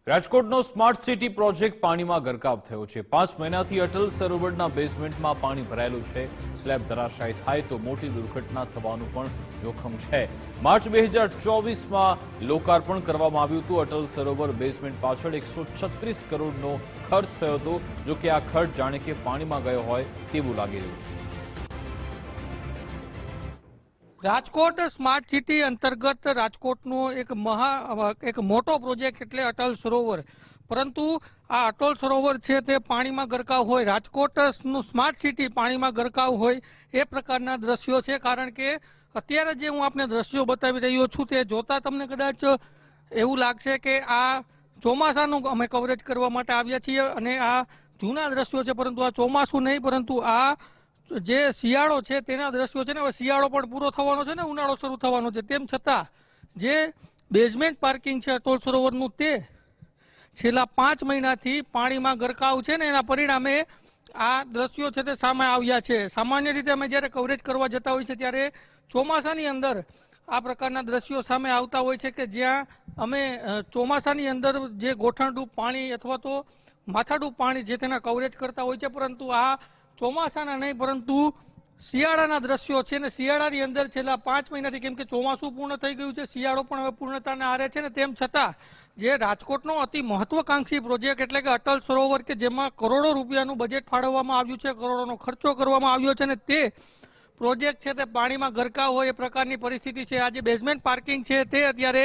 રાજકોટનો smart city project પાણીમાં ગરકાવ થયો છે। 5 મહિનાથી અટલ સરોવરના બેઝમેન્ટમાં પાણી ભરાયેલું છે। સ્લેબ ધરાશાયી થાય તો મોટી દુર્ઘટના થવાનું પણ જોખમ છે। માર્ચ 2024માં લોકાર્પણ કરવામાં આવ્યું હતું। અટલ સરોવર બેઝમેન્ટ પાછળ 136 કરોડનો ખર્ચ થયો હતો। જો કે આ ખર્ચ જાણે કે પાણીમાં ગયો હોય તેવું લાગી રહ્યું છે। રાજકોટ સ્માર્ટ સિટી અંતર્ગત રાજકોટનો એક મોટો પ્રોજેક્ટ એટલે અટલ સરોવર, પરંતુ આ અટલ સરોવર છે તે પાણીમાં ગરકાવ હોય, રાજકોટનું સ્માર્ટ સિટી પાણીમાં ગરકાવ હોય એ પ્રકારના દ્રશ્યો છે। કારણ કે અત્યારે જે હું આપને દ્રશ્યો બતાવી રહ્યો છું તે જોતા તમને કદાચ એવું લાગશે કે આ ચોમાસાનું અમે કવરેજ કરવા માટે આવ્યા છીએ અને આ જૂના દ્રશ્યો છે, પરંતુ આ ચોમાસું નહીં, પરંતુ આ જે શિયાળો છે તેના દ્રશ્યો છે ને। હવે શિયાળો પણ પૂરો થવાનો છે ને ઉનાળો શરૂ થવાનો છે, તેમ છતાં જે બેઝમેન્ટ પાર્કિંગ છે અટલ સરોવરનું તે છેલ્લા 5 મહિનાથી પાણીમાં ગરકાવ છે ને એના પરિણામે આ દ્રશ્યો છે તે સામે આવ્યા છે। સામાન્ય રીતે અમે જ્યારે કવરેજ કરવા જતા હોય છે ત્યારે ચોમાસાની અંદર આ પ્રકારના દ્રશ્યો સામે આવતા હોય છે કે જ્યાં અમે ચોમાસાની અંદર જે ગોઠણડૂબ પાણી અથવા તો માથાડૂબ પાણી છે તેના કવરેજ કરતા હોય છે, પરંતુ આ ચોમાસાના નહીં પરંતુ શિયાળાના દ્રશ્યો છે ને શિયાળાની અંદર છેલ્લા 5 મહિનાથી, કેમ કે ચોમાસું પૂર્ણ થઈ ગયું છે, શિયાળો પણ હવે પૂર્ણતાના આરે છે ને, તેમ છતાં જે રાજકોટનો અતિ મહત્વાકાંક્ષી પ્રોજેક્ટ એટલે કે અટલ સરોવર કે જેમાં કરોડો રૂપિયાનું બજેટ ફાળવવામાં આવ્યું છે, કરોડોનો ખર્ચો કરવામાં આવ્યો છે ને તે પ્રોજેક્ટ છે તે પાણીમાં ગરકાવ હોય એ પ્રકારની પરિસ્થિતિ છે। આજે બેઝમેન્ટ પાર્કિંગ છે તે અત્યારે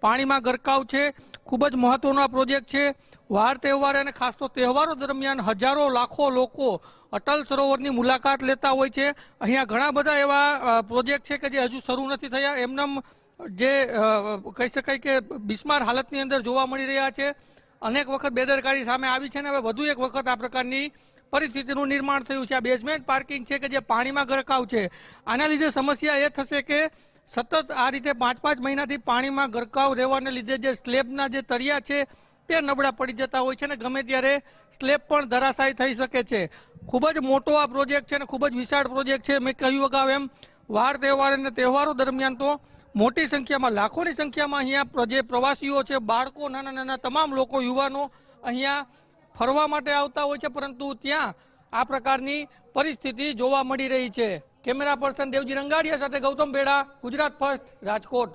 પાણીમાં ગરકાવ છે। ખૂબ જ મહત્વનો આ પ્રોજેક્ટ છે। વાર તહેવાર અને ખાસ તો તહેવારો દરમિયાન હજારો લાખો લોકો અટલ સરોવરની મુલાકાત લેતા હોય છે। અહીંયા ઘણા બધા એવા પ્રોજેક્ટ છે કે જે હજુ શરૂ નથી થયા, એમનેમ જે કહી શકાય કે બિસ્માર હાલતની અંદર જોવા મળી રહ્યા છે। અનેક વખત બેદરકારી સામે આવી છે ને હવે વધુ એક વખત આ પ્રકારની પરિસ્થિતિનું નિર્માણ થયું છે। આ બેઝમેન્ટ પાર્કિંગ છે કે જે પાણીમાં ગરકાવ છે, આના લીધે સમસ્યા એ થશે કે સતત આ રીતે 5-5 મહિનાથી પાણીમાં ગરકાવ રહેવાને લીધે જે સ્લેબના જે તળિયા છે તે નબળા પડી જતા હોય છે ને ગમે ત્યારે સ્લેબ પણ ધરાશાયી થઈ શકે છે। ખૂબ જ મોટો આ પ્રોજેક્ટ છે ને ખૂબ જ વિશાળ પ્રોજેક્ટ છે। મેં કહ્યું અગાઉ એમ વાર તહેવાર અને તહેવારો દરમિયાન તો મોટી સંખ્યામાં લાખોની સંખ્યામાં અહીંયા જે પ્રવાસીઓ છે, બાળકો, નાના નાના તમામ લોકો, યુવાનો અહીંયા ફરવા માટે આવતા હોય છે, પરંતુ ત્યાં આ પ્રકારની પરિસ્થિતિ જોવા મળી રહી છે। કેમેરા પર્સન દેવજી રંગાડિયા સાથે ગૌતમ બેડા, ગુજરાત ફર્સ્ટ, રાજકોટ।